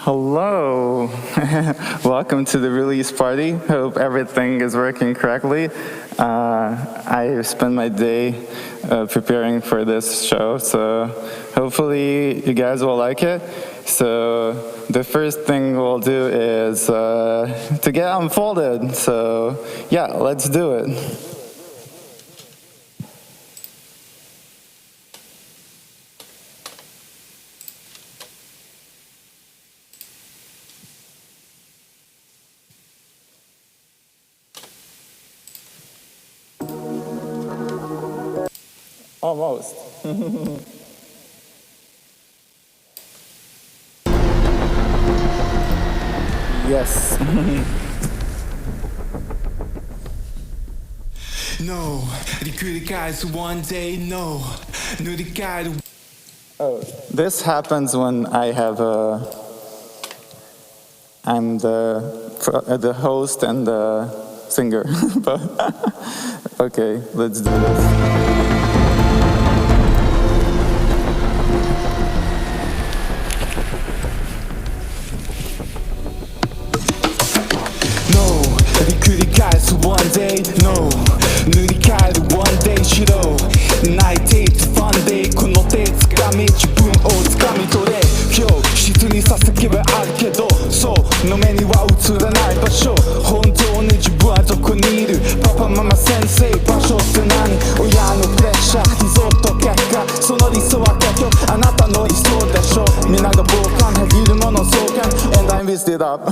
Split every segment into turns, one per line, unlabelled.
Hello, welcome to the release party. Hope everything is working correctly. I spent my day preparing for this show, so hopefully you guys will like it. So the first thing we'll do is to get unfolded. So yeah, let's do it. Almost. Yes.
No, guys one day, no.
Oh, this happens when I'm the host and the singer. But okay, let's do this.
One day, no 塗り替える one day しろ泣いていつファンデーこの手掴み自分を掴み取れ今日質にさせけばあるけどそうの目には映らない場所本当に自分はどこにいるパパママ先生場所って何親のプレッシャーリゾート結果その理想は結局あなたの理想でしょ皆が傍観へぎるもの相関 and I messed it up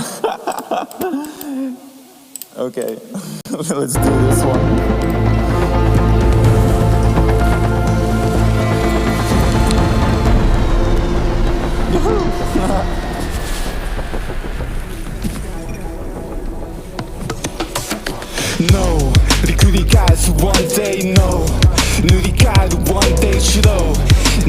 Okay, let's do this one. No, 繰り返す one day, no 塗り替える one day しろ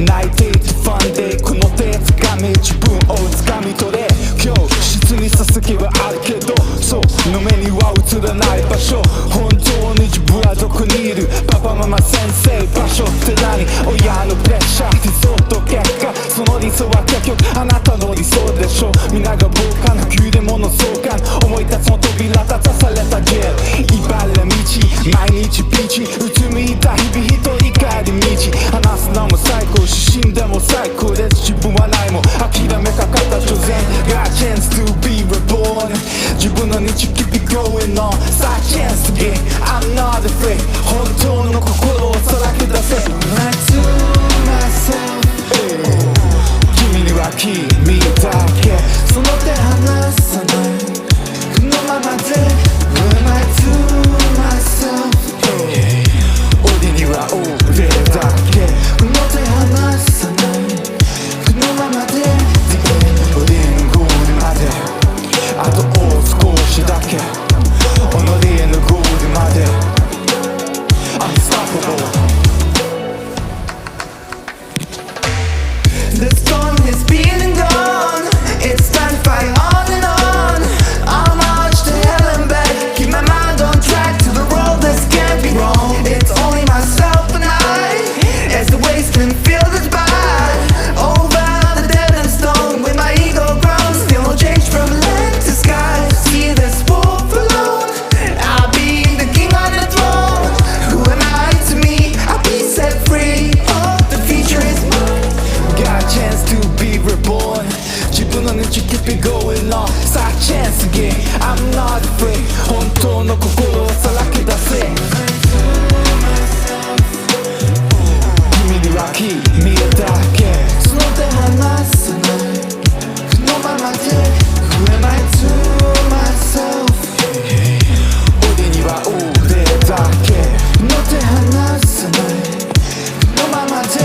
泣いていてファンでこの手掴み自分を掴み取れ今日質にさす気はあるけどそうの目には映らない場所本当に自分はどこにいるパパママ先生場所って何親のプレッシャー理想と結果その理想は結局あなたの理想でしょ皆が傍観普及で物相関思い立つの扉立たされたジェル茨道毎日ピーチうつむいた日々一人帰り道話すのも最高死んでも最高です自分はないもん諦めかかった所詮 Got a chance to be reborn 自分の日 keep it going on さあ chance to get I'm not afraid 本当の心をさらけ出せ I to myself 君には君だけその手離さないこのままで When I to myself 俺には俺だけこの手離さないこのままで The end 俺のゴールまであと少しだけ己へのゴールまで Unstoppable The storm has been and gone It's time to fight on and on I'll march to hell and back Keep my mind on track to the road that can't be wrong It's only myself and I As the wasteland fills by Over the dead and stone With my ego grown Still no change from land to sky See this wolf alone I'll be the king on the throne Who am I to me? I'll be set free Oh, the future is mine Got a chance to be reborn 自分の道 keep it going on さあ chance again I'm not afraid 本当の心をさらけ出せ君には君だけその手離さないこのままで Who am I to myself 俺には俺だけこの手離さないこのままで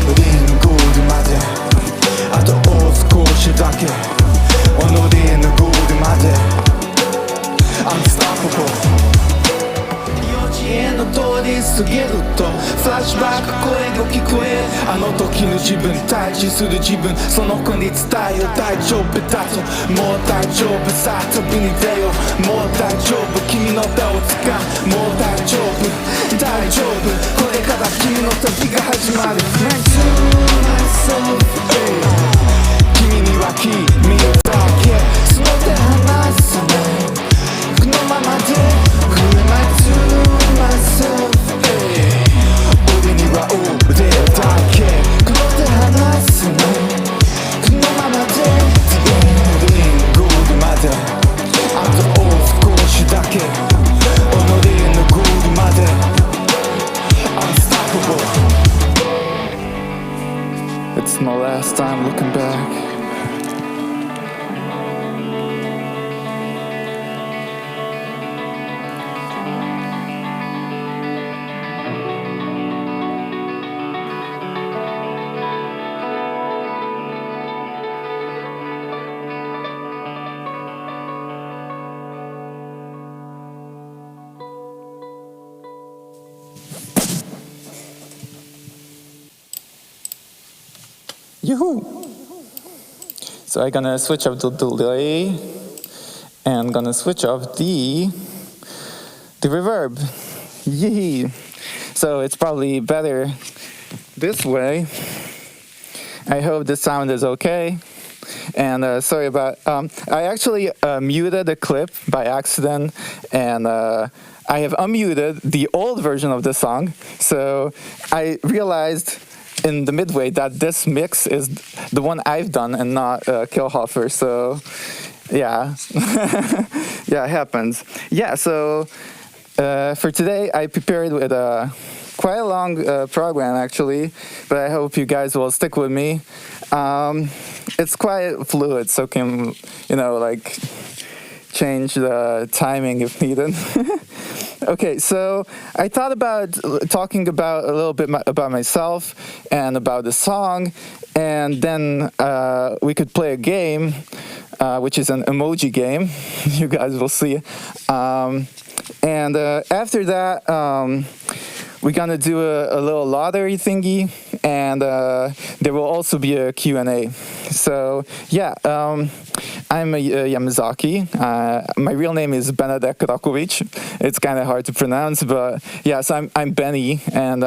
俺のゴールまであと少しだけ己へのゴールまで Unstoppable 幼稚園の通り過ぎるとフラッシュバック声が聞こえるあの時の自分対峙する自分その子に伝えよ大丈夫だともう大丈夫さ飛びに出ようもう大丈夫君の手を掴むもう大丈夫大丈夫これから君の旅が始まる I to myself 君には君
Yoo-hoo! So I'm gonna switch off the delay and gonna switch off the reverb. Yee! So it's probably better this way. I hope the sound is okay. And sorry about, I actually muted the clip by accident, and I have unmuted the old version of the song. So I realized in the midway that this mix is the one I've done and not Killhofer. So yeah, yeah, it happens. Yeah, so for today I prepared with quite a long program actually, but I hope you guys will stick with me. It's quite fluid, so can, like change the timing if needed. Okay, so I thought about talking about a little bit about myself and about the song, and then we could play a game, which is an emoji game. You guys will see. And after that, we're gonna do a little lottery thingy, and there will also be a Q&A. So yeah, I'm a Yamazaki. My real name is Benedek Rakovic. It's kind of hard to pronounce, but yeah, so I'm Benny, and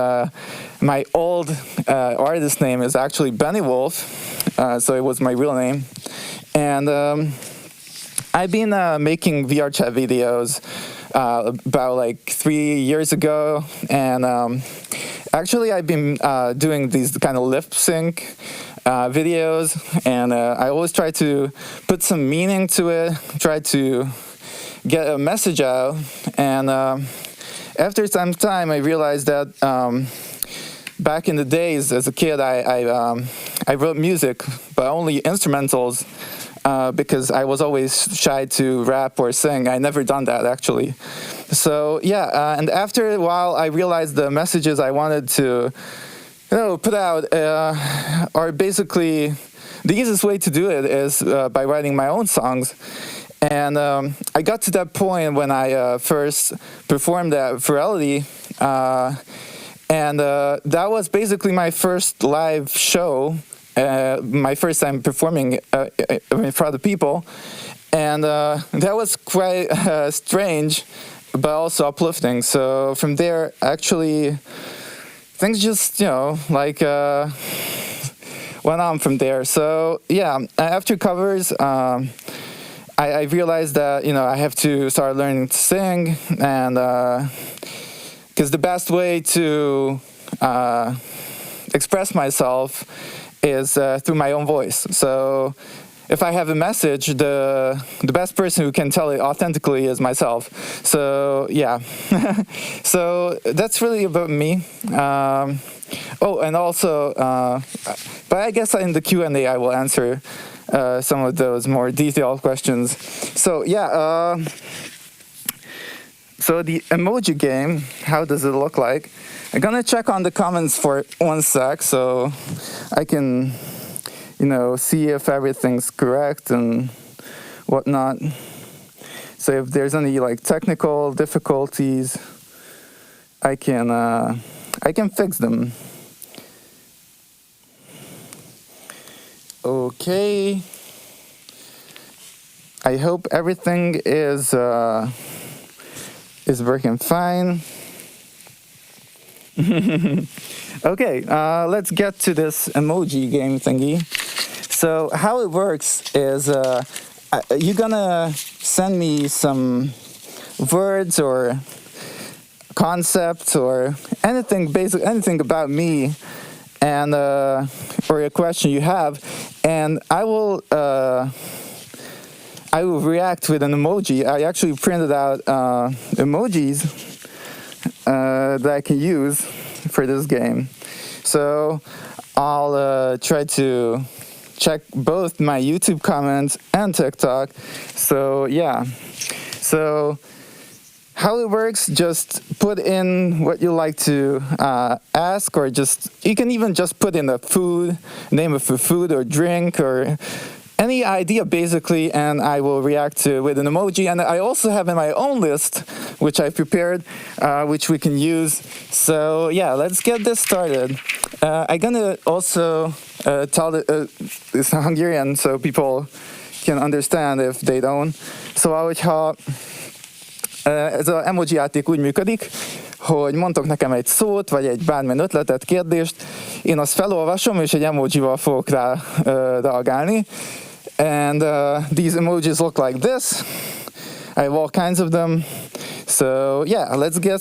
my old artist name is actually Benny Wolf, so it was my real name. And I've been making VR chat videos about like 3 years ago, and actually I've been doing these kind of lip sync videos, and I always try to put some meaning to it, try to get a message out, and after some time I realized that back in the days as a kid I wrote music, but only instrumentals, because I was always shy to rap or sing. I never done that actually. So yeah, and after a while I realized the messages I wanted to put out are basically, the easiest way to do it is by writing my own songs. And I got to that point when I first performed at Virality, and that was basically my first live show, my first time performing in front of people. And that was quite strange, but also uplifting. So from there, actually, things just, went on from there. So yeah, after covers, I realized that, I have to start learning to sing, and because the best way to express myself is through my own voice. So if I have a message, the best person who can tell it authentically is myself. So yeah, so that's really about me. Oh, and also, but I guess in the Q&A I will answer some of those more detailed questions. So yeah, so the emoji game, how does it look like? I'm gonna check on the comments for 1 sec so I can, see if everything's correct and whatnot. So if there's any technical difficulties, I can fix them. Okay. I hope everything is working fine. Okay, let's get to this emoji game thingy. So how it works is you're gonna send me some words or concepts or anything about me, and or a question you have, and I will react with an emoji. I actually printed out emojis that I can use for this game. So I'll try to check both my YouTube comments and TikTok. So yeah, so how it works, just put in what you like to ask, or you can even just put in a name of a food or drink or any idea basically, and I will react to with an emoji. And I also have in my own list, which I prepared, which we can use. So yeah, let's get this started. I'm gonna also tell it's Hungarian, so people can understand if they don't. Szóval, hogyha ez az emoji játék úgy működik, hogy mondtok nekem egy szót, vagy egy bármilyen ötletet, kérdést, én azt felolvasom, és egy emojival fogok rá reagálni. And these emojis look like this. I have all kinds of them. So yeah, let's get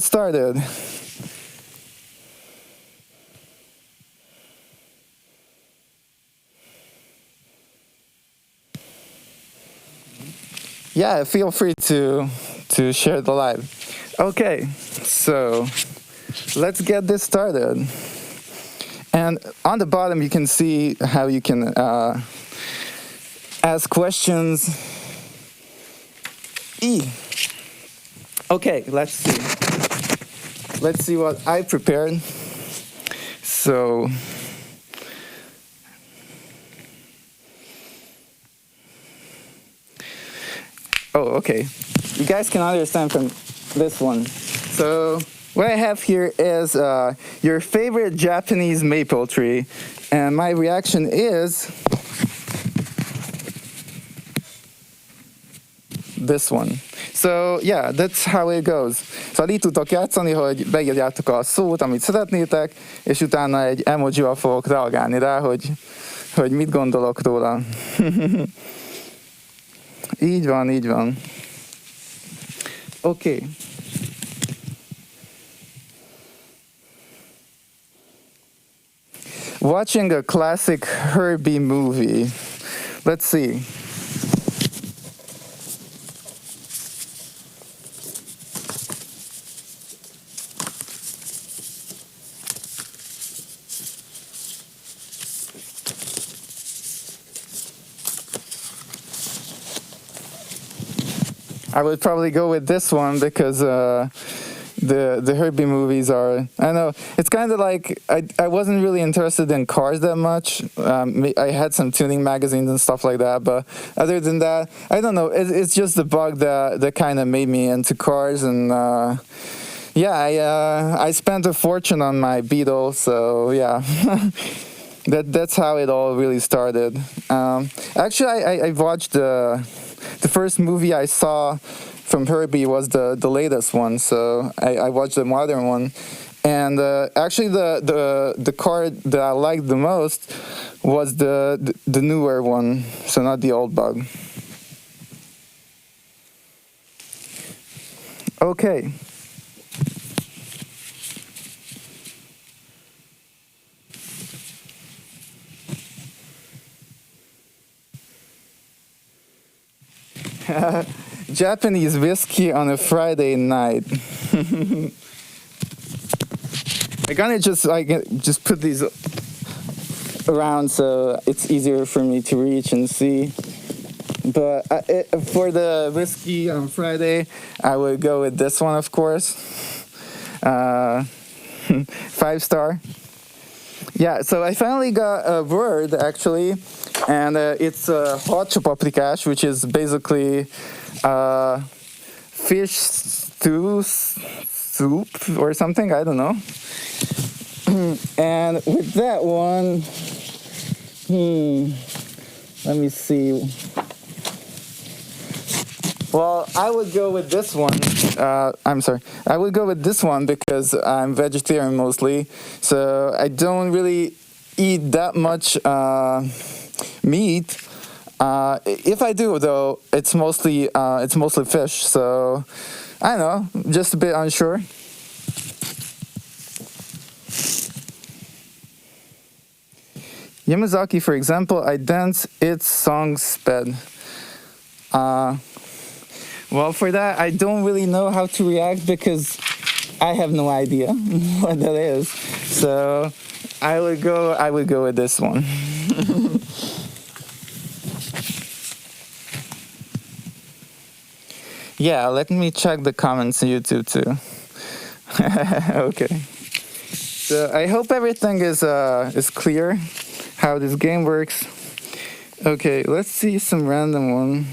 started. Yeah, feel free to share the live. Okay, so let's get this started. And on the bottom, you can see how you can ask questions. Okay, let's see. Let's see what I prepared. So, okay. You guys can understand from this one. So, what I have here is your favorite Japanese maple tree. And my reaction is this one. So yeah, that's how it goes. Szóval így tudtok játszani, hogy beírjátok a szót, amit szeretnétek, és utána egy emojival fogok reagálni rá, hogy mit gondolok róla. Így van, így van. Oké. Okay. Watching a classic Herbie movie. Let's see. I would probably go with this one because the Herbie movies are, I don't know, it's kind of like, I wasn't really interested in cars that much. I had some tuning magazines and stuff like that, but other than that, I don't know, it's just the bug that kind of made me into cars. And yeah, I spent a fortune on my Beetle, so yeah. That's how it all really started. Actually, I watched the first movie I saw from Herbie was the latest one, so I watched the modern one. And actually, the car that I liked the most was the newer one, so not the old bug. Okay. Japanese whiskey on a Friday night. I'm gonna just put these around so it's easier for me to reach and see. But for the whiskey on Friday, I would go with this one, of course. 5-star. Yeah, so I finally got a word, actually, and it's hot paprikash, which is basically fish soup or something, I don't know. And with that one, let me see. Well, I would go with this one. I would go with this one because I'm vegetarian mostly, so I don't really eat that much meat. If I do, though, it's mostly fish. So I don't know, just a bit unsure. Yamazaki, for example, I dance its song sped. Well, for that, I don't really know how to react because I have no idea what that is. So I would go with this one. Yeah, let me check the comments on YouTube too. Okay. So I hope everything is clear how this game works. Okay, let's see some random one.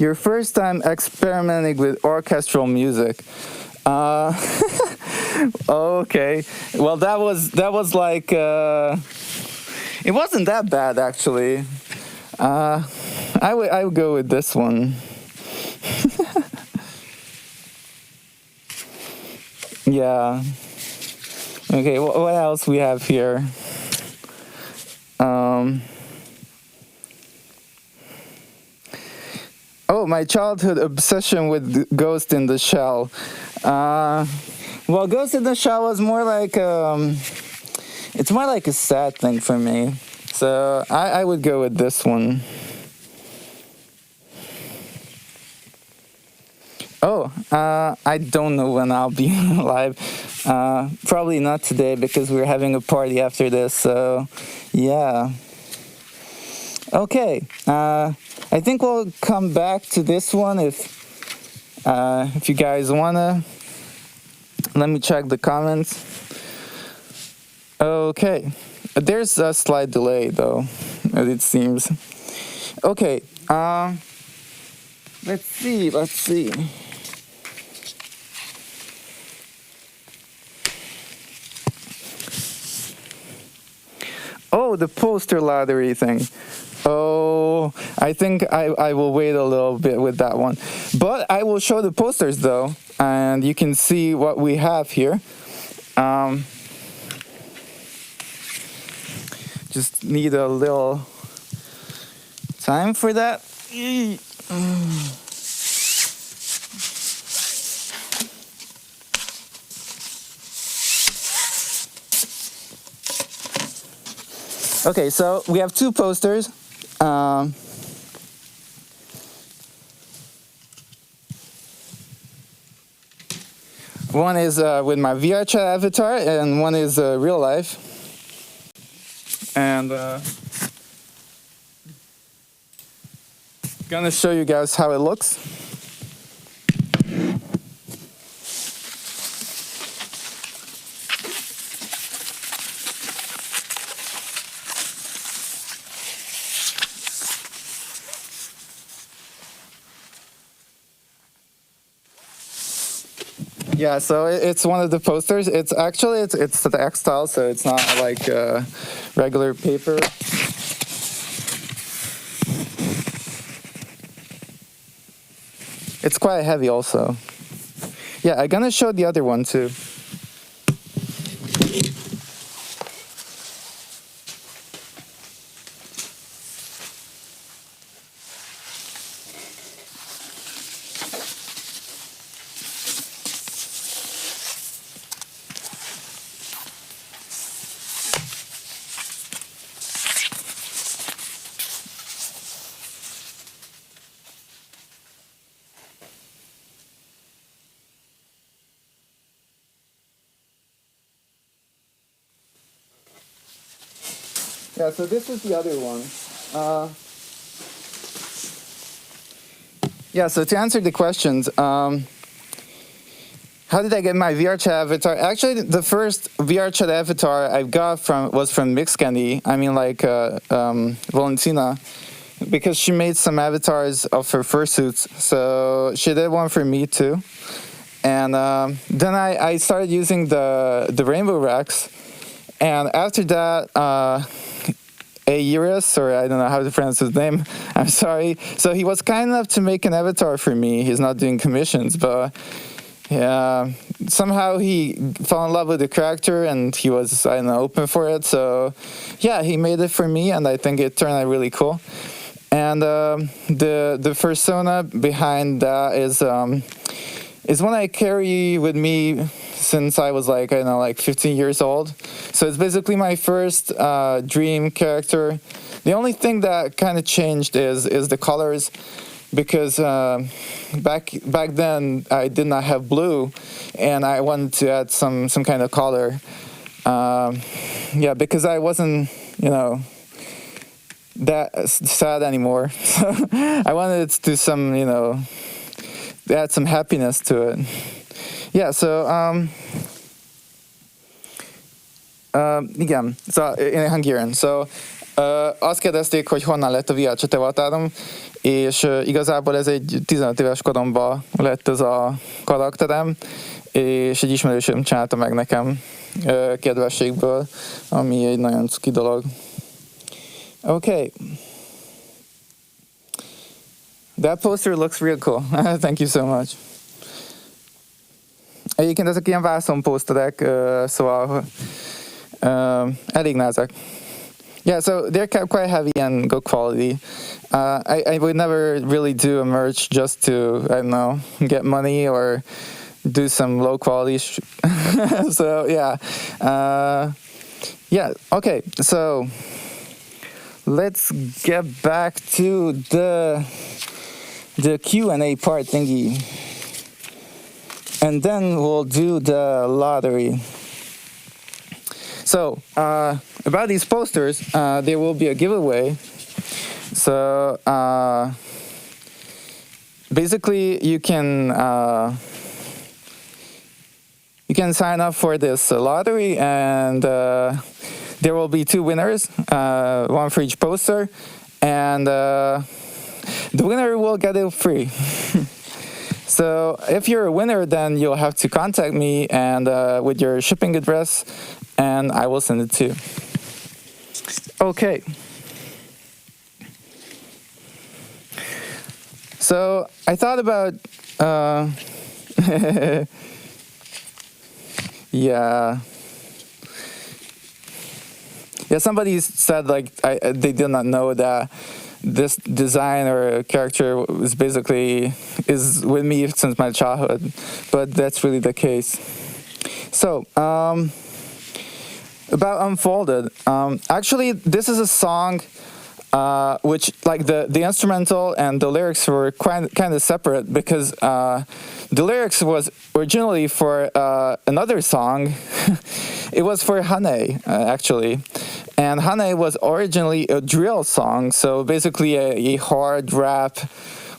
Your first time experimenting with orchestral music. Okay. Well, that was like it wasn't that bad actually. I would go with this one. Yeah. Okay. What else we have here? Oh, my childhood obsession with Ghost in the Shell. Well, Ghost in the Shell was more like it's more like a sad thing for me. So I would go with this one. Oh, I don't know when I'll be live. Probably not today because we're having a party after this. So, yeah. Okay. I think we'll come back to this one if you guys wanna. Let me check the comments. Okay. There's a slight delay though, as it seems. Okay. Let's see. Oh, the poster lottery thing. Oh, I think I will wait a little bit with that one. But I will show the posters though, and you can see what we have here. Just need a little time for that. Okay, so we have two posters. One is with my VR chat avatar, and one is real life. And gonna show you guys how it looks. Yeah, so it's one of the posters. It's actually it's the textile, so it's not like regular paper. It's quite heavy also. Yeah, I'm gonna show the other one too. Yeah, so this is the other one. Yeah, so to answer the questions, how did I get my VR chat avatar? Actually, the first VR chat avatar I got was from Mix Candy. I mean, like Valentina, because she made some avatars of her fursuits. So she did one for me too. And then I started using the Rainbow Rex. And after that, Aeris, or I don't know how to pronounce his name, I'm sorry. So he was kind enough to make an avatar for me. He's not doing commissions, but yeah, somehow he fell in love with the character and he was, I don't know, open for it. So yeah, he made it for me and I think it turned out really cool. And the persona behind that is one I carry with me since I was like, I don't know, like 15 years old. So it's basically my first dream character. The only thing that kind of changed is the colors, because back then I did not have blue, and I wanted to add some kind of color. Yeah, because I wasn't, that sad anymore. So I wanted to do some, add some happiness to it. Yeah, so igen, szóval én Hungarian. So azt kérdezték, hogy honnan lett a VR chat avatarom, és igazából ez egy 15 éves koromban lett ez a karakterem, és egy ismerősöm csinálta meg nekem kedvességből, ami egy nagyon cuki dolog. Okay. That poster looks real cool. Thank you so much. Egyébként ezek ilyen vászonposzterek, szóval elég názak. Yeah, so they're quite heavy and good quality. I would never really do a merch just to, I don't know, get money or do some low quality. So yeah, yeah. Okay, so let's get back to the Q&A part thingy, and then we'll do the lottery. So, about these posters, there will be a giveaway. So, basically, you can sign up for this lottery, and there will be 2 winners, one for each poster, and the winner will get it free. So, if you're a winner, then you'll have to contact me and with your shipping address, and I will send it to you. Okay. So I thought about, yeah. Somebody said like they did not know that this design or character is with me since my childhood, but that's really the case. So, about Unfolded. Actually, this is a song which, like, the instrumental and the lyrics were kind of separate, because the lyrics was originally for another song. It was for Hane, actually. And Hane was originally a drill song, so basically a hard rap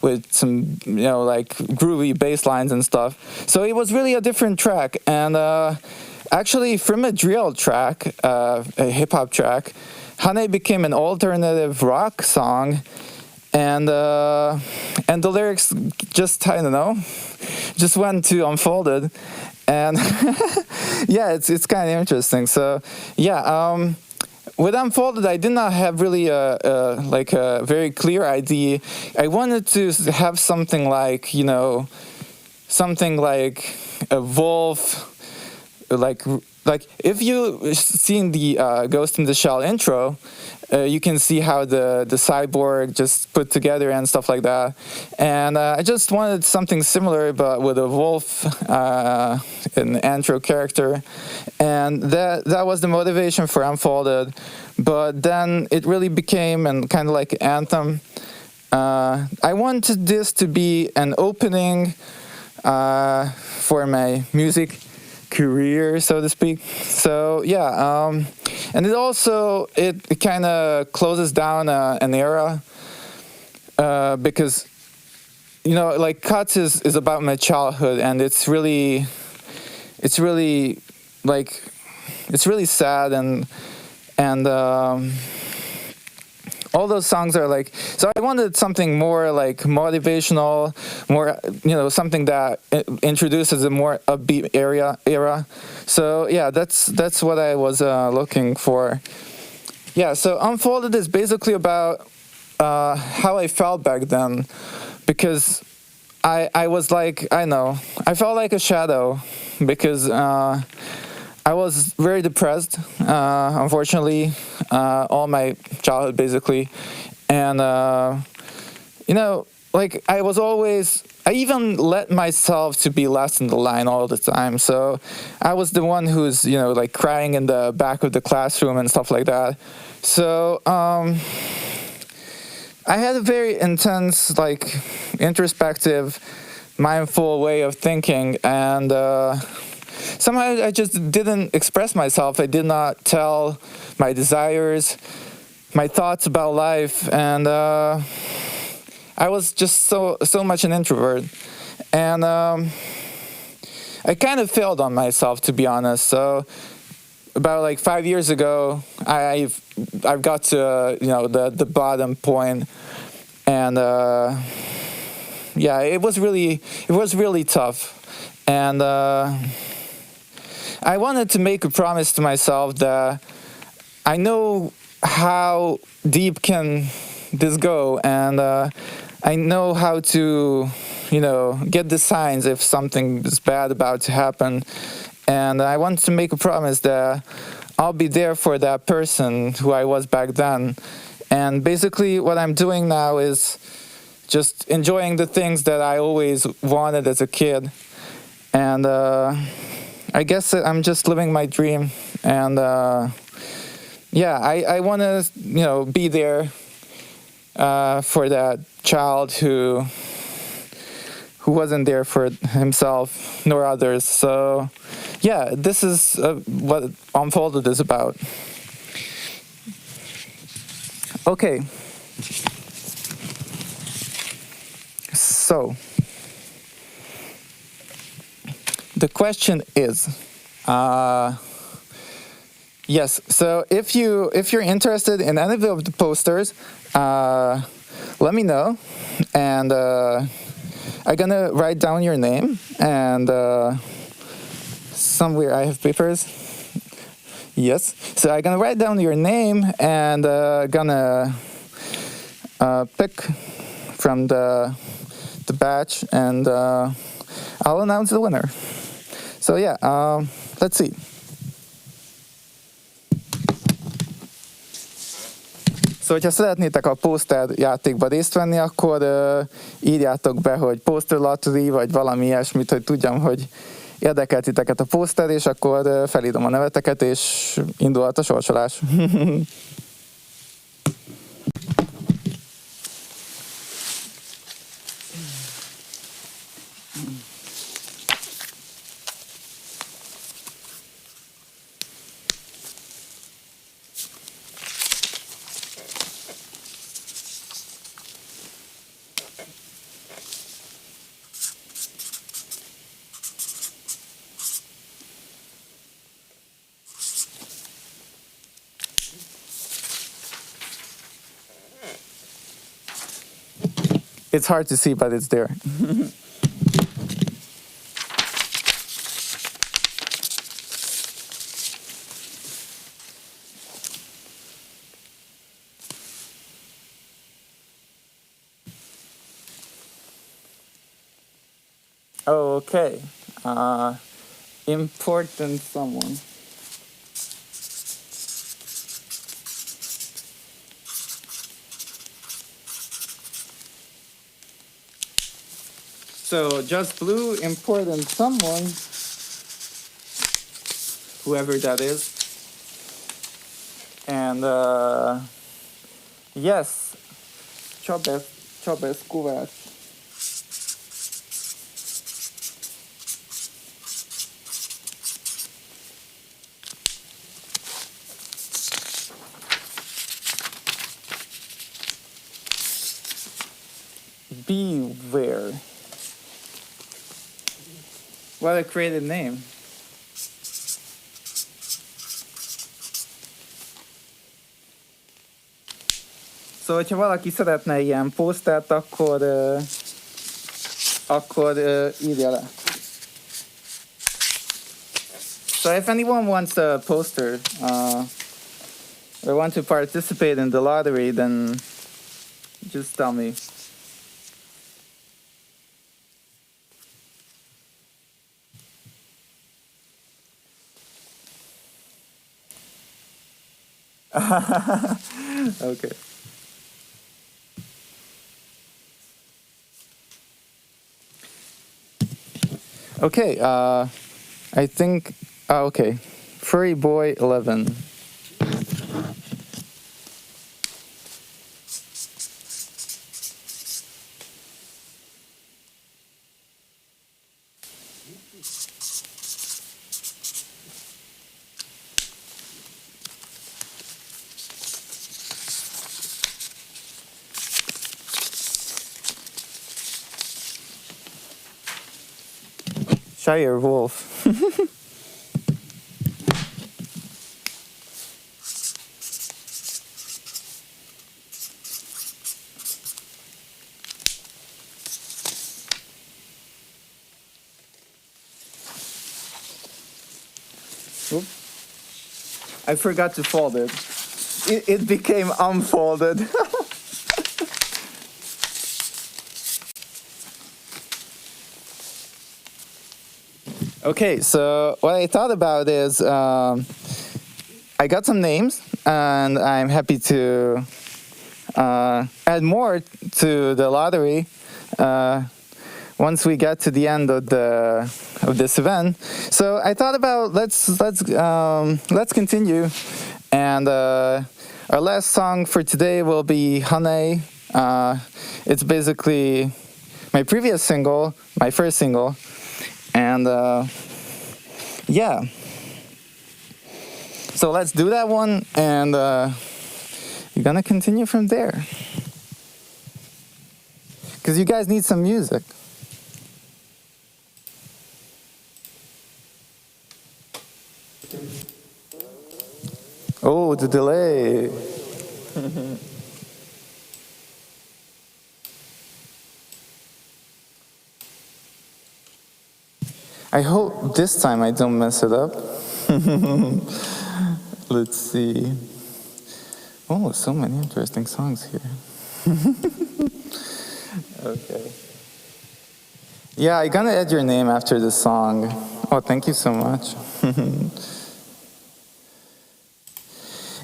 with some, like groovy bass lines and stuff. So it was really a different track. And actually, from a drill track, a hip-hop track, Hane became an alternative rock song, and the lyrics just, I don't know, just went to Unfolded, and yeah, it's kind of interesting. So yeah, with Unfolded, I did not have really a very clear idea. I wanted to have something like a wolf. Like if you seen the Ghost in the Shell intro, you can see how the cyborg just put together and stuff like that. And I just wanted something similar, but with a wolf, an intro character, and that was the motivation for Unfolded. But then it really became kind of like an anthem. I wanted this to be an opening for my music career, so to speak. So yeah, and it also it kind of closes down an era, because like Cuts is about my childhood, and it's really sad, and all those songs are like, so I wanted something more like motivational, more, something that introduces a more upbeat era. So yeah, that's what I was looking for. Yeah, so Unfolded is basically about how I felt back then, because I was like, I felt like a shadow, because I was very depressed, unfortunately, all my childhood basically, and like I even let myself to be last in the line all the time. So I was the one who's like crying in the back of the classroom and stuff like that. So I had a very intense, like, introspective, mindful way of thinking, and somehow I just didn't express myself. I did not tell my desires, my thoughts about life, and I was just so much an introvert. And I kind of failed on myself, to be honest. So about like 5 years ago, I've got to the bottom point,
and yeah, it was really tough, and I wanted to make a promise to myself that I know how deep can this go, and I know how to, get the signs if something is bad about to happen, and I wanted to make a promise that I'll be there for that person who I was back then. And basically what I'm doing now is just enjoying the things that I always wanted as a kid. And I guess I'm just living my dream. And yeah, I want to, be there for that child who wasn't there for himself nor others. So yeah, this is what Unfolded is about. Okay. So the question is, yes. So if you're interested in any of the posters, let me know, and I'm gonna write down your name, and somewhere I have papers. Yes. So I'm gonna write down your name, and gonna pick from the batch, and I'll announce the winner. So yeah, let's see. Szóval, ha szeretnétek a poszter játékban részt venni, akkor írjátok be, hogy poster lottery, vagy valami ilyesmit, hogy tudjam, hogy érdekelt titeket a poszter, és akkor felírom a neveteket, és indulhat a sorsolás. It's hard to see, but it's there. Oh, okay. Important someone. So just blue, important someone, whoever that is. And yes, Csabesz Kovács. Beware. What a creative name. Szóval, hogyha valaki szeretne ilyen posztert, akkor írja le. So if anyone wants a poster or want to participate in the lottery, then just tell me. Okay. Okay, I think, okay. Furry Boy 11. Shire Wolf. I forgot to fold it. It became unfolded. Okay, so what I thought about is I got some names, and I'm happy to add more to the lottery once we get to the end of this event. So I thought about let's continue, and our last song for today will be Hane. It's basically my previous single, my first single, and yeah. So let's do that one, and you're gonna continue from there. Because you guys need some music. Oh, the delay. I hope this time I don't mess it up. Let's see. Oh, so many interesting songs here. Okay. Yeah, I'm gonna add your name after the song. Oh, thank you so much.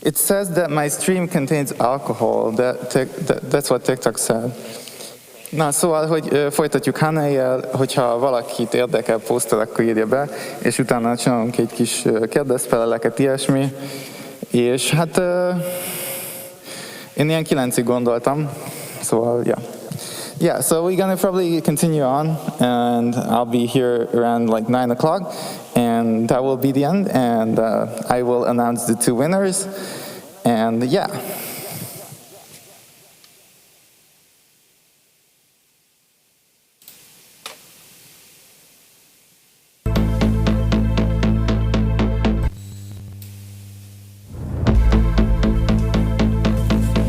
It says that my stream contains alcohol. That's what TikTok said. Na, szóval, hogy folytatjuk Hane-jel, hogyha valakit érdekel poszter, akkor írja be, és utána csinálunk egy kis kérdezfeleleket, ilyesmi. És hát én ilyen 9-ig gondoltam, szóval, yeah. Yeah, so we're gonna probably continue on, and I'll be here around like 9 o'clock, and that will be the end, and I will announce the two winners, and yeah.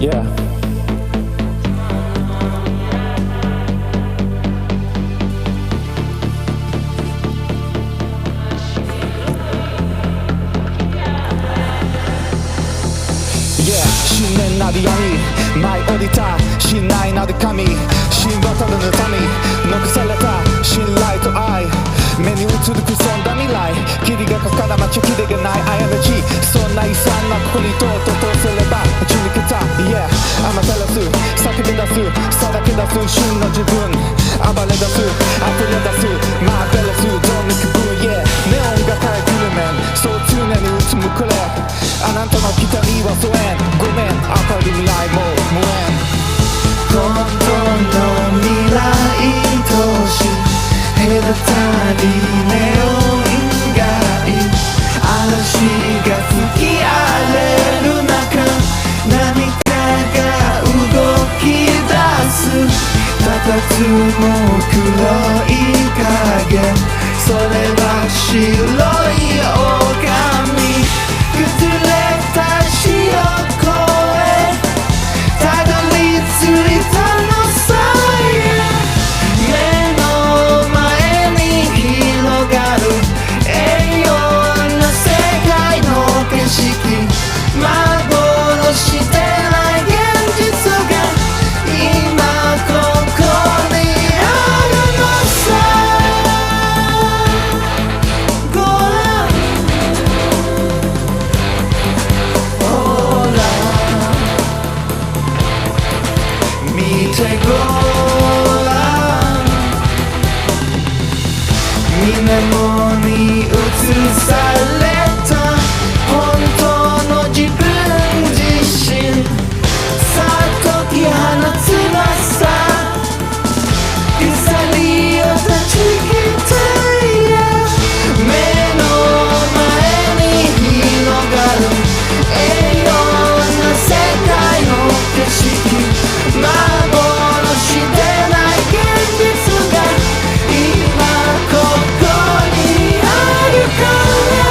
Yeah.
신의 나비闇舞い降りた信頼なる神神話ただの民残された信頼と愛目に映る潜んだ未来霧がかから待ちきれがない過ちそんな遺産なここにとうとうとすれば打ち抜けた Yeah 雨照らす叫び出すさらけ出す真の自分暴れ出す溢れ出すマーベラスどんな気分 Yeah ネオンが変えグルメンそう常にうつむくれあなたの期待は疎遠ごめん明るい未来も無縁本当の未来とし隔たりネオン街嵐が吹き荒れる中何かが動き出す佇む黒い影それは白い狼崩れた潮越えたどり着いたのさ目の前に広がる栄養な世界の景色幻でない現実が今ここにあるのさごらんほら見てごらん水面に映された本当の自分自身さあ解き放つ翼鎖を断ち切って目の前に広がる栄養な世界の景色幻でない現実が今ここにあるから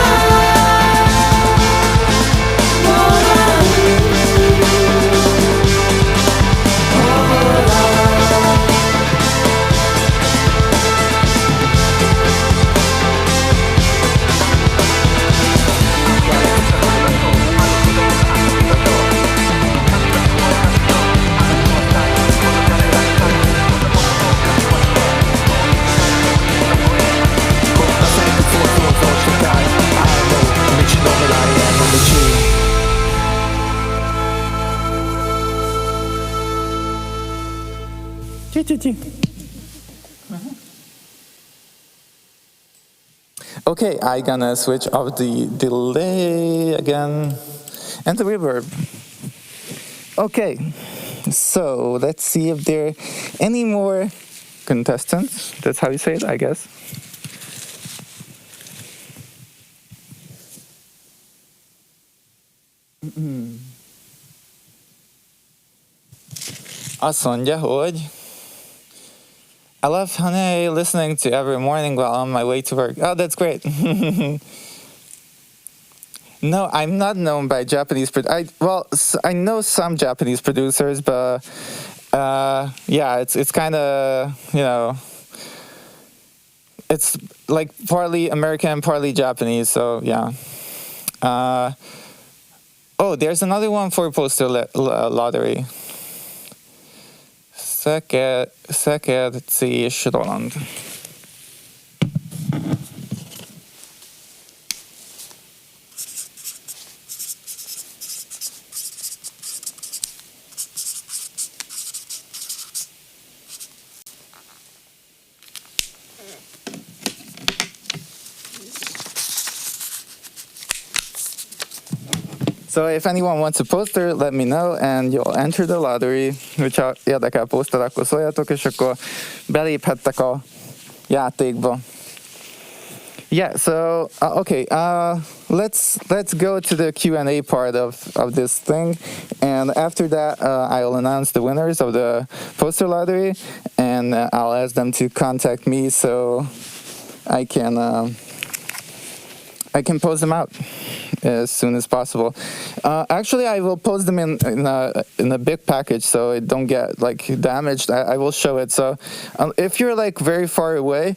Okay, I gonna switch off the delay again and the reverb. Okay, so let's see if there are any more contestants. That's how you say it, I guess. Azt mondja, hogy I love Hane listening to every morning while on my way to work. Oh, that's great. No, I'm not known by Japanese. I know some Japanese producers, but yeah, it's kind of it's like partly American, partly Japanese. So yeah. Oh, there's another one for poster lottery. Szeked és Roland. So if anyone wants a poster, let me know, and you'll enter the lottery. Hogyha érdekel poszter, akkor szóljatok, és akkor beléphettek a játékba. Yeah, so okay, let's go to the Q&A part of this thing, and after that I'll announce the winners of the poster lottery, and I'll ask them to contact me so I can post them out as soon as possible. Actually, I will post them in a big package so it don't get like damaged. I will show it. So if you're like very far away,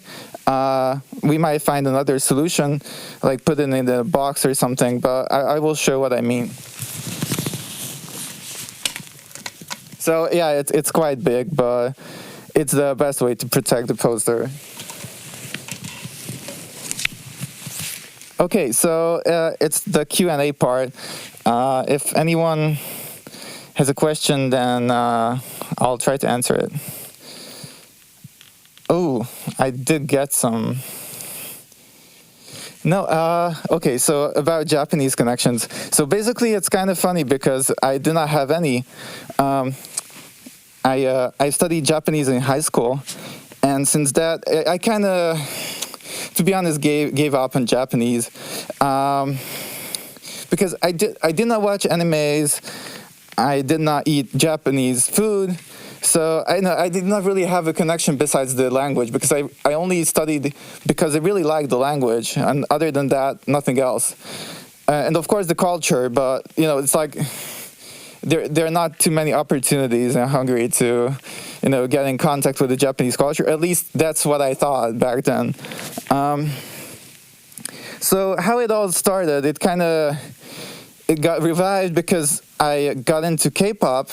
we might find another solution, like put it in a box or something. But I will show what I mean. So yeah, it's quite big, but it's the best way to protect the poster. Okay, so it's the Q&A part. If anyone has a question, then I'll try to answer it. Oh, I did get some. No, okay, so about Japanese connections. So basically it's kind of funny because I do not have any. I studied Japanese in high school, and since that, I kind of, to be honest, gave up on Japanese because I did not watch animes. I did not eat Japanese food, so I did not really have a connection besides the language, because I only studied because I really liked the language, and other than that, nothing else. And of course the culture, but it's like there are not too many opportunities in Hungary to get in contact with the Japanese culture. At least that's what I thought back then. So how it all started, it got revived because I got into K-pop,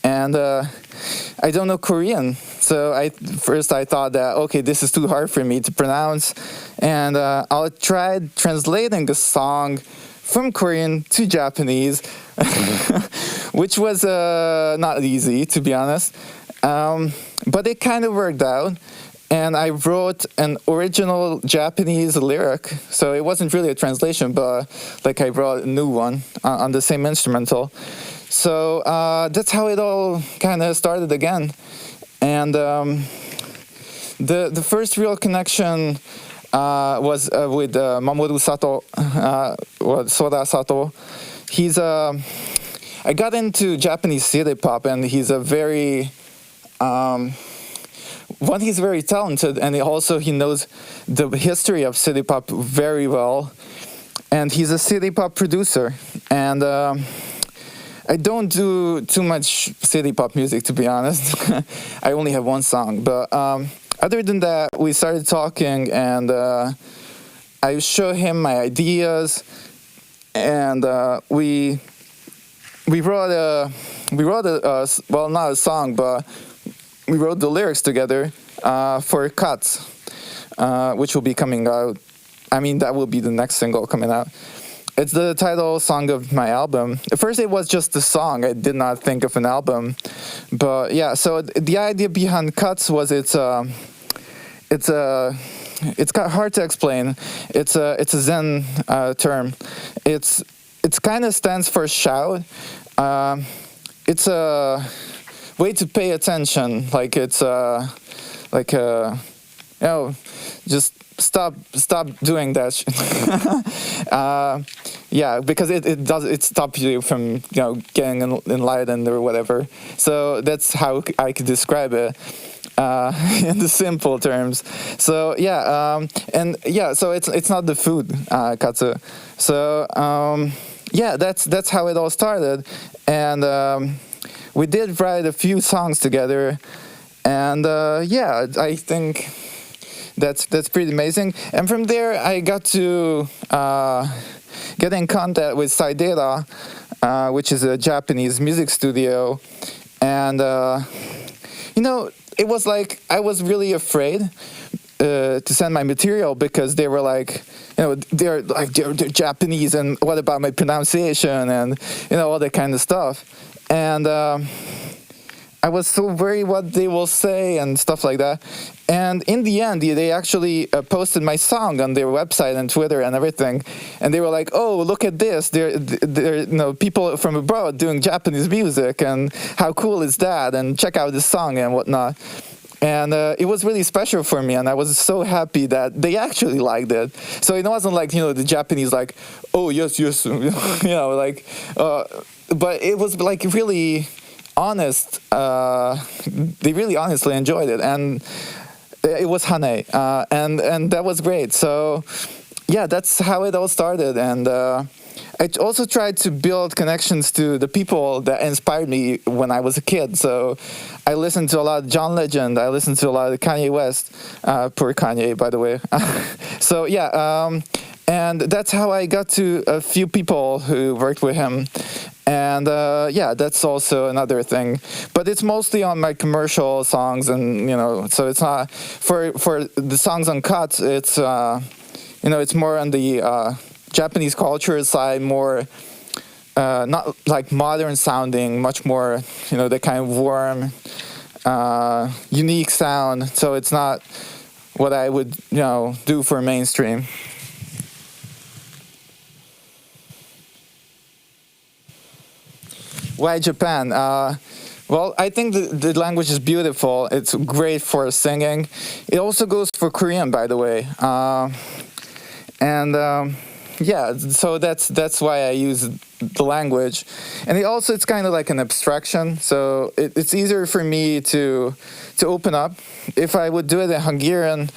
and I don't know Korean. So first I thought that, okay, this is too hard for me to pronounce, and I'll try translating a song from Korean to Japanese, which was not easy, to be honest. But it kind of worked out, and I wrote an original Japanese lyric. So it wasn't really a translation, but like I wrote a new one on the same instrumental. So that's how it all kind of started again. And the first real connection was with Mamoru Sato, or Soda Sato. I got into Japanese city pop, and he's a very he's very talented, and he knows the history of city pop very well, and he's a city pop producer. And I don't do too much city pop music, to be honest. I only have one song, but other than that, we started talking, and I showed him my ideas, and we wrote well, not a song, but we wrote the lyrics together for Cuts, which will be coming out. I mean, that will be the next single coming out. it's the title song of my album. At first, it was just a song. I did not think of an album, but yeah. So the idea behind Cuts was it's a it's kind of hard to explain. It's a Zen term. It's kind of stands for shout. It's a way to pay attention. Like it's like just stop doing that. Yeah, because it stops you from getting enlightened or whatever. So that's how I could describe it. In the simple terms. So yeah, and yeah, so it's not the food, katsu. So yeah, that's how it all started, and we did write a few songs together, and yeah, I think that's pretty amazing. And from there, I got to get in contact with Saidera, which is a Japanese music studio, and it was like I was really afraid to send my material because they were like, they're Japanese, and what about my pronunciation and all that kind of stuff, and I was so worried what they will say and stuff like that. And in the end, they actually posted my song on their website and Twitter and everything. And they were like, "Oh, look at this! They're people from abroad doing Japanese music, and how cool is that? And check out this song and whatnot." And it was really special for me, and I was so happy that they actually liked it. So it wasn't like the Japanese like, "Oh yes, yes," like, but it was like really honest. They really honestly enjoyed it, and it was Hane, and that was great. So yeah, that's how it all started, and I also tried to build connections to the people that inspired me when I was a kid. So I listened to a lot of John Legend. I listened to a lot of Kanye West. Poor Kanye, by the way. So yeah, and that's how I got to a few people who worked with him. And yeah, that's also another thing. But it's mostly on my commercial songs, and so it's not for the songs on Cuts. It's it's more on the Japanese culture side, more not like modern sounding, much more the kind of warm, unique sound. So it's not what I would do for mainstream. Why Japan? Well, I think the language is beautiful. It's great for singing. It also goes for Korean, by the way. And yeah, so that's why I use the language. And it's kind of like an abstraction. So it's easier for me to open up. If I would do it in Hungarian,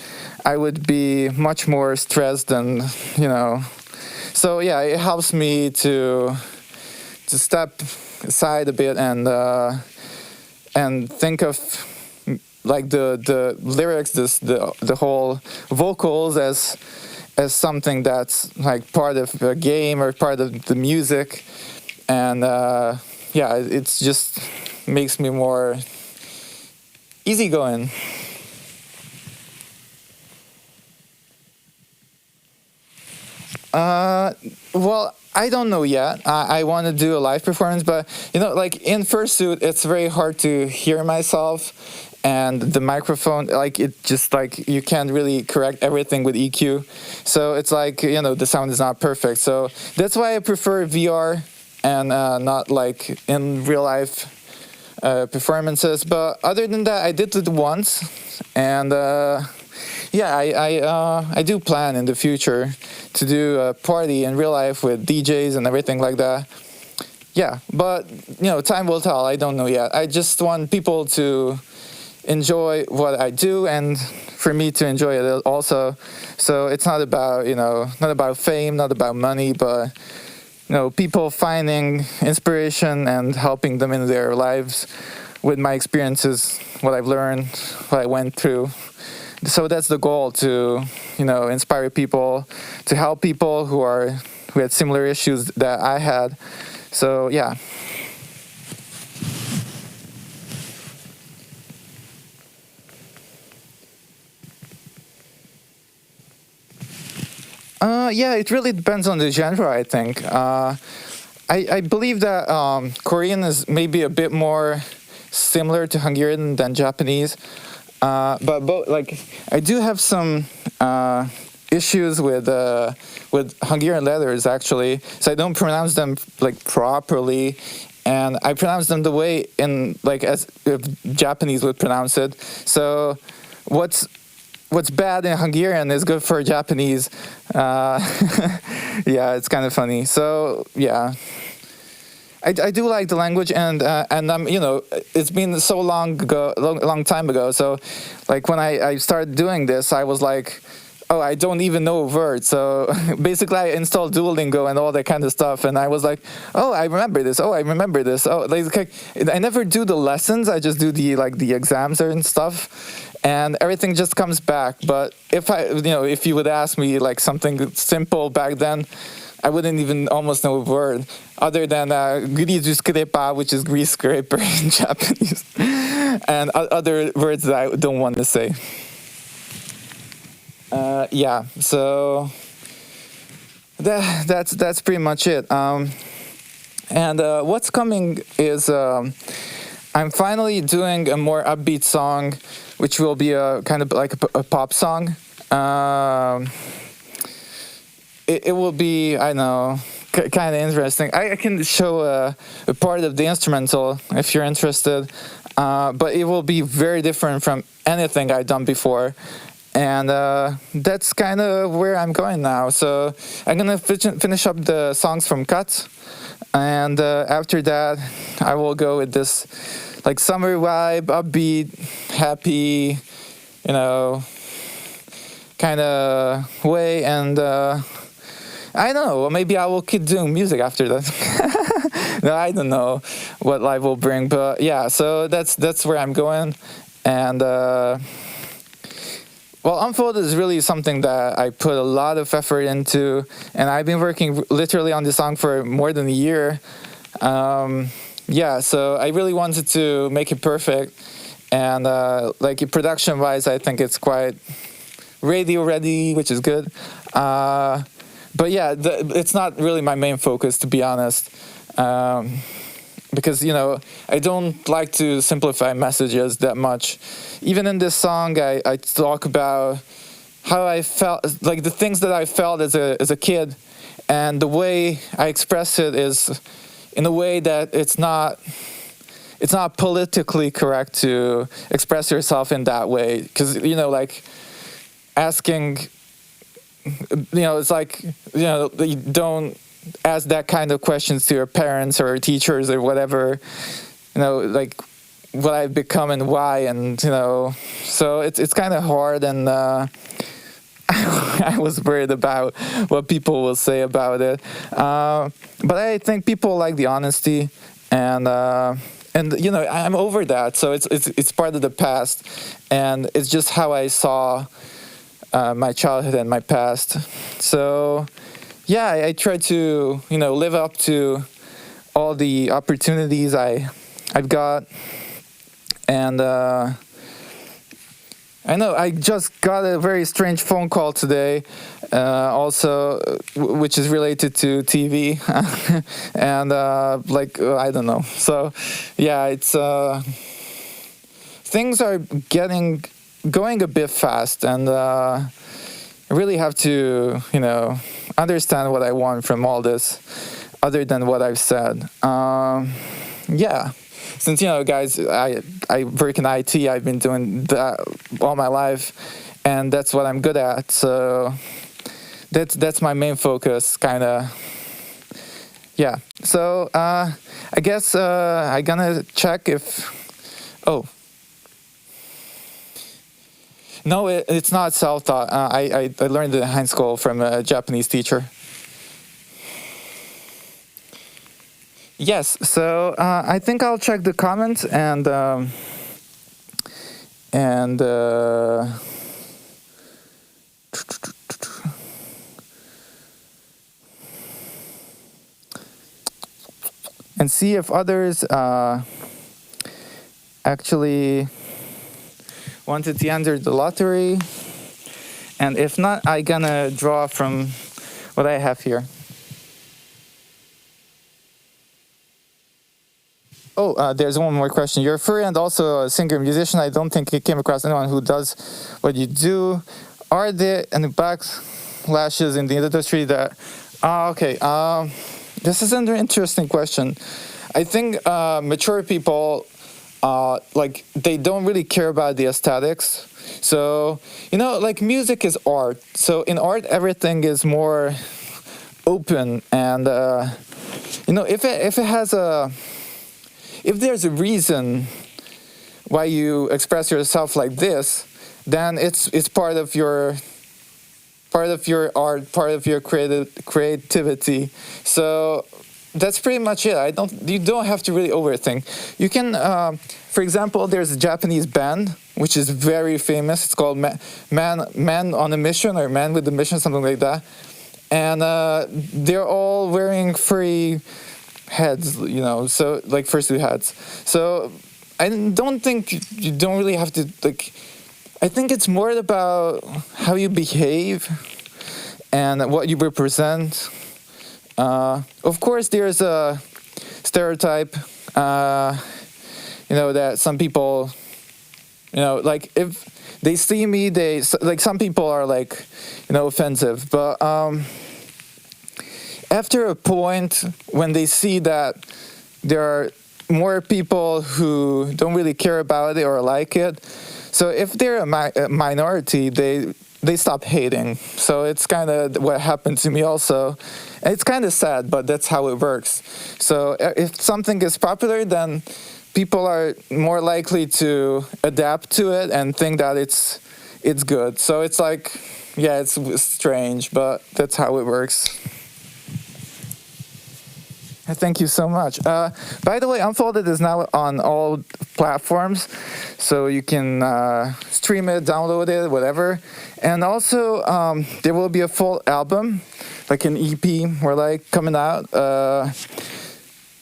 I would be much more stressed and So yeah, it helps me to step aside a bit and think of like the lyrics, the whole vocals as something that's like part of a game or part of the music, and yeah, it's just makes me more easygoing. Well, I don't know yet. I want to do a live performance, but like in fursuit, it's very hard to hear myself, and the microphone, like it just like you can't really correct everything with EQ, so it's like the sound is not perfect. So that's why I prefer VR and not like in real life performances. But other than that, I did it once, and yeah, I do plan in the future to do a party in real life with DJs and everything like that. Yeah, but time will tell. I don't know yet. I just want people to enjoy what I do, and for me to enjoy it also. So it's not about not about fame, not about money, but people finding inspiration and helping them in their lives with my experiences, what I've learned, what I went through. So that's the goal, to inspire people, to help people who had similar issues that I had. So yeah. Yeah, it really depends on the genre, I think. I believe that Korean is maybe a bit more similar to Hungarian than Japanese. But both, like, I do have some issues with Hungarian letters actually. So I don't pronounce them like properly, and I pronounce them the way in like as if Japanese would pronounce it. So what's bad in Hungarian is good for Japanese. Yeah, it's kind of funny. So yeah. I do like the language, and I'm it's been so long time ago. So, like when I started doing this, I was like, oh, I don't even know a word. So basically, I installed Duolingo and all that kind of stuff, and I was like, oh, I remember this. Oh, I remember this. Oh, like I never do the lessons. I just do the exams and stuff, and everything just comes back. But if you would ask me like something simple back then, I wouldn't even almost know a word other than "gurizuskrepa," which is grease scraper in Japanese, and other words that I don't want to say. Yeah, so that's pretty much it. And what's coming is I'm finally doing a more upbeat song, which will be a kind of like a pop song. It will be, I know, kind of interesting. I can show a part of the instrumental if you're interested, but it will be very different from anything I've done before. And that's kind of where I'm going now. So I'm going to finish up the songs from Cut. And after that, I will go with this like summer vibe, upbeat, happy, kind of way. And I don't know, maybe I will keep doing music after that. No, I don't know what life will bring, but yeah, so that's where I'm going. And well, Unfold is really something that I put a lot of effort into, and I've been working literally on this song for more than a year. Yeah, so I really wanted to make it perfect, and like production-wise, I think it's quite radio ready, which is good. But yeah, it's not really my main focus, to be honest, because I don't like to simplify messages that much. Even in this song, I talk about how I felt, like the things that I felt as a kid, and the way I express it is in a way that it's not politically correct to express yourself in that way, because like asking. It's like, you don't ask that kind of questions to your parents or teachers or whatever, like what I've become and why, and, so it's kind of hard, and I was worried about what people will say about it. But I think people like the honesty, and I'm over that, so it's part of the past, and it's just how I saw my childhood and my past. So yeah, I try to live up to all the opportunities I've got, and I know I just got a very strange phone call today, also which is related to TV, and I don't know. So yeah, it's things are going a bit fast, and I really have to, understand what I want from all this, other than what I've said. Yeah, since guys, I work in IT. I've been doing that all my life, and that's what I'm good at. So that's my main focus, kind of. Yeah. So I guess I'm gonna check if. Oh. No, it's not self-taught. I learned it in high school from a Japanese teacher. Yes, so I think I'll check the comments and see if others actually wanted to enter the lottery, and if not, I gonna draw from what I have here. Oh, there's one more question. You're a furry and also a singer musician. I don't think you came across anyone who does what you do. Are there any backlashes in the industry that... okay. This is an interesting question. I think mature people, like, they don't really care about the aesthetics. So, like, music is art. So in art, everything is more open. And, if there's a reason why you express yourself like this, then it's part of your art, part of your creativity. So that's pretty much it. You don't have to really overthink. You can, for example, there's a Japanese band which is very famous. It's called Man on a Mission, or Man with a Mission, something like that. And they're all wearing furry heads, so like fursuit hats. So I don't think you don't really have to, like, I think it's more about how you behave and what you represent. Of course, there's a stereotype, that some people, like, if they see me, like, some people are, like, offensive. But after a point, when they see that there are more people who don't really care about it or like it, so if they're a minority, they stop hating. So it's kind of what happened to me also. And it's kind of sad, but that's how it works. So if something is popular, then people are more likely to adapt to it and think that it's good. So it's like, yeah, it's strange, but that's how it works. Thank you so much. By the way, Unfolded is now on all platforms, so you can stream it, download it, whatever. And also, there will be a full album, like an EP, coming out,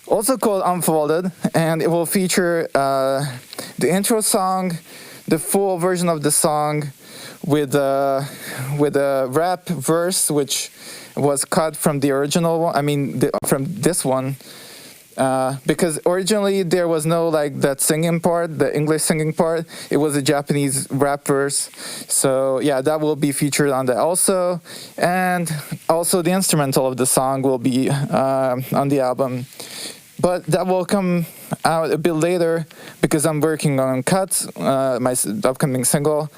also called Unfolded, and it will feature the intro song, the full version of the song, with a rap verse, which was cut from the original one. I mean, from this one, because originally there was no, like, that singing part, the English singing part. It was a Japanese rap verse. So yeah, that will be featured on that also, and also the instrumental of the song will be on the album. But that will come out a bit later because I'm working on Cut, my upcoming single,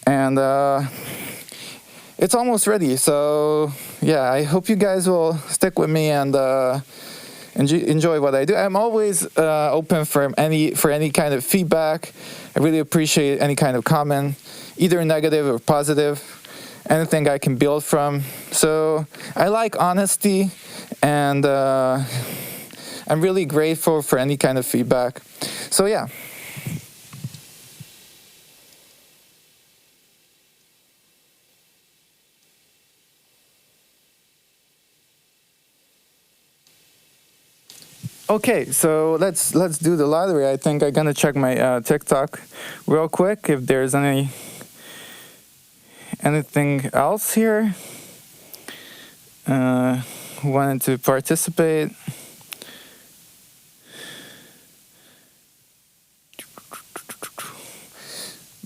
and it's almost ready. So yeah, I hope you guys will stick with me and enjoy what I do. I'm always open for any kind of feedback. I really appreciate any kind of comment, either negative or positive, anything I can build from. So I like honesty, and I'm really grateful for any kind of feedback. So yeah. Okay, so let's do the lottery. I think I'm gonna check my TikTok real quick if there's anything else here. Wanted to participate.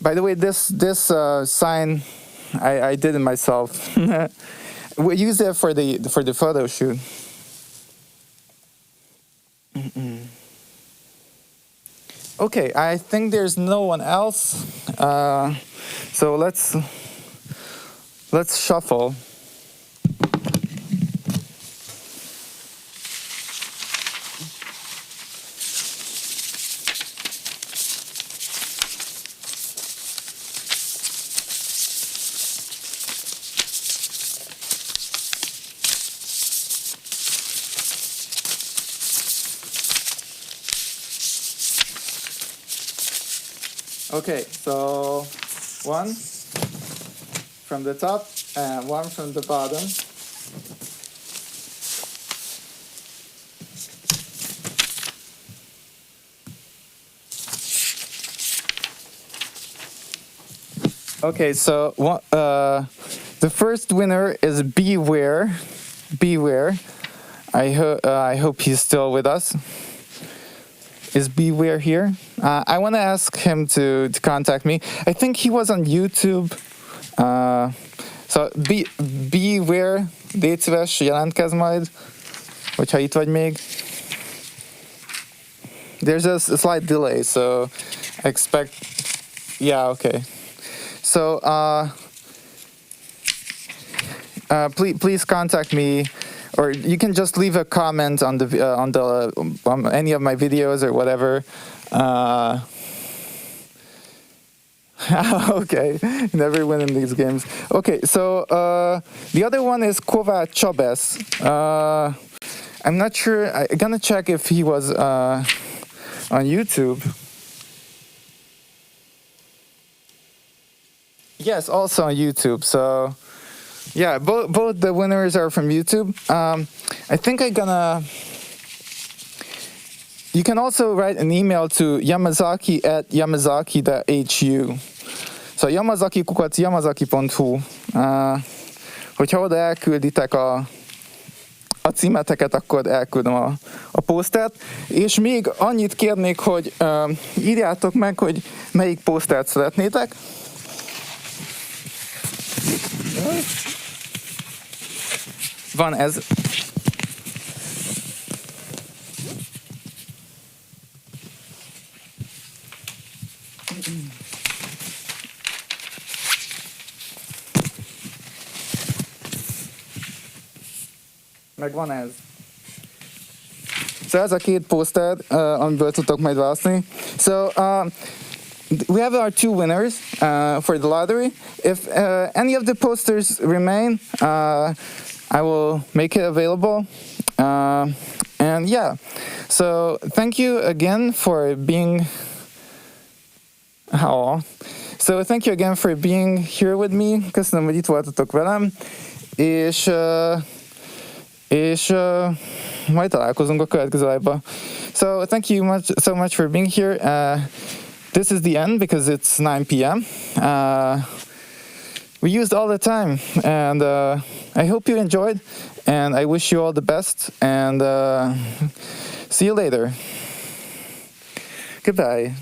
By the way, this sign I did it myself. We use it for the photo shoot. Okay, I think there's no one else. So let's shuffle. Okay, so one from the top and one from the bottom. Okay, so The first winner is Beware. Beware. I hope he's still with us. Is Beware here? I want to ask him to contact me. I think he was on YouTube. So Beware, légy szíves, jelentkezz majd, hogyha itt vagy még. There's a slight delay, so I expect. Yeah, okay. So please contact me, or you can just leave a comment on any of my videos or whatever. Okay, never win in these games. Okay, so the other one is Kovács Csabesz. I'm not sure. I'm gonna check if he was on YouTube. Yes, also on YouTube. So yeah, both the winners are from YouTube. I think I'm gonna. You can also write an email to yamazaki@yamazaki.hu. So yamazaki@yamazaki.hu. Hogyha oda elkülditek a címeteket, akkor elküldöm a posztert. És még annyit kérnék, hogy írjátok meg, hogy melyik posztert szeretnétek. Van ez. Meg van ez. Szóval ez a két poszter, amiből tudtok majd választani. So, we have our two winners for the lottery. If any of the posters remain, I will make it available. And yeah, so thank you again for being. So thank you again for being here with me. Köszönöm, hogy itt voltatok velem. És majd találkozunk a következő live-ba. So thank you so much for being here. This is the end because it's 9 p.m. We used all the time, and I hope you enjoyed, and I wish you all the best, and see you later. Goodbye.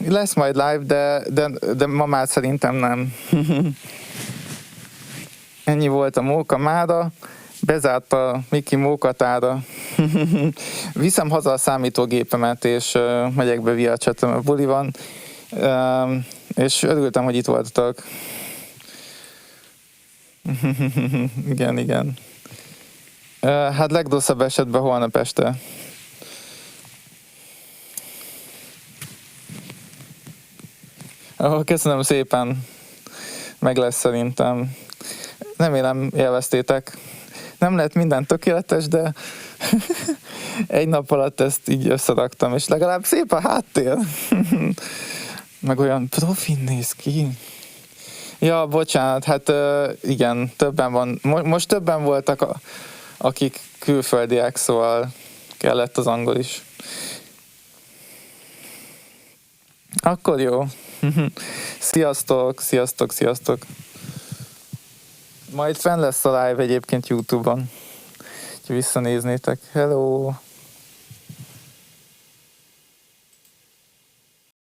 Lesz majd live, de ma már szerintem nem. Ennyi volt a móka mára, bezárt a Miki mókatára. Viszem haza a számítógépemet, és megyek be via chatem, a buli van. És örültem, hogy itt voltatok. Igen. Hát legrosszabb esetben holnap este. Köszönöm szépen, meg lesz szerintem. Remélem élveztétek. Nem lehet minden tökéletes, de egy nap alatt ezt így összeraktam, és legalább szép a háttér. Meg olyan profin néz ki. Ja, bocsánat, hát igen, többen van. Most többen voltak, akik külföldiek, szóval kellett az angol is. Akkor jó. Sziasztok. Majd fenn lesz a live egyébként YouTube-on, hogy visszanéznétek. Hello!